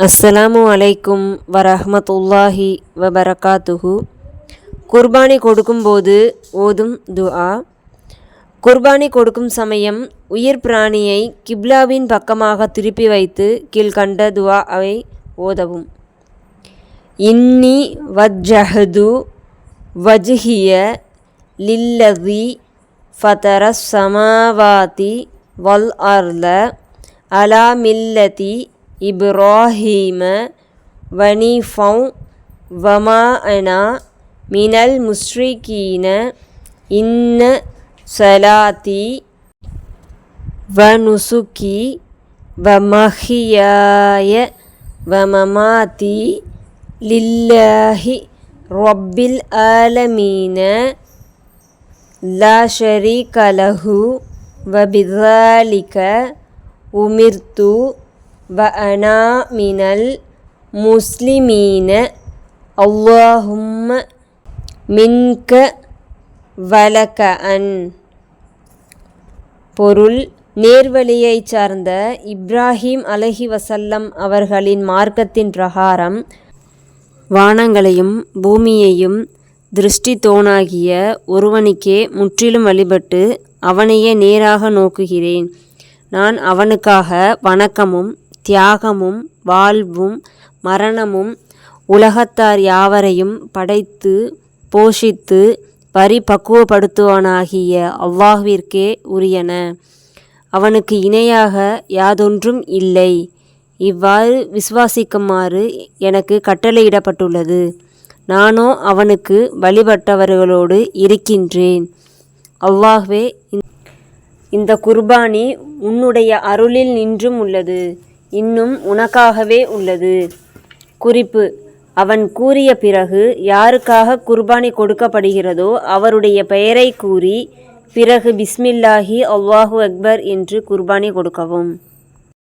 அஸ்ஸலாமு அலைக்கும் வரஹ்மத்துல்லாஹி வபரகாத்துஹு. குர்பானி கொடுக்கும்போது ஓதும் துஆ. குர்பானி கொடுக்கும் சமயம் உயிர் பிராணியை கிப்லாவின் பக்கமாக திருப்பி வைத்து கீழ்கண்ட துஆவை ஓதவும். இன்னி வஜ்ஜஹது வஜ்ஹிய லில்லதி ஃபதரஸ் ஸமாவாதி வல் அர்த அலா மில்லதி இப்ராஹீம வனீஃபௌ வமா அனா மினல் முஸ்ரிகீன இன்ன ஸலாத்தி வனுசுகி வமஹியாய வமமாதி லில்லாஹி ரப்பில் ஆலமீன லா ஷரீக லஹு வபிதாலிக உமிர்து வஅனா மினல் முஸ்லிமீன அல்லாஹும்ம மின்க வலக அன். பொருள்: நேர்வழியைச் சார்ந்த இப்ராஹீம் அலைஹிவஸல்லம் அவர்களின் மார்க்கத்தின் பிரகாரம் வானங்களையும் பூமியையும் திருஷ்டித்தோனாகிய ஒருவனுக்கே முற்றிலும் வழிபட்டு அவனையே நேராக நோக்குகிறேன். நான் அவனுக்காக வணக்கமும் தியாகமும் வாழ்வும் மரணமும் உலகத்தார் யாவரையும் படைத்து போஷித்து பரிபக்குவப்படுத்துவானாகிய அல்லாஹ்விற்கே உரியன. அவனுக்கு இணையாக யாதொன்றும் இல்லை. இவ்வாறு விசுவாசிக்குமாறு எனக்கு கட்டளையிடப்பட்டுள்ளது. நானோ அவனுக்கு வழிபட்டவர்களோடு இருக்கின்றேன். அல்லாஹ்வே, இந்த குர்பானி உன்னுடைய அருளில் நின்றும் உள்ளது, இன்னும் உனக்காகவே உள்ளது. குறிப்பு: அவன் கூறிய பிறகு யாருக்காக குர்பானி கொடுக்கப்படுகிறதோ அவருடைய பெயரை கூறி பிறகு பிஸ்மில்லாஹி அல்லாஹு அக்பர் என்று குர்பானி கொடுக்கவும்.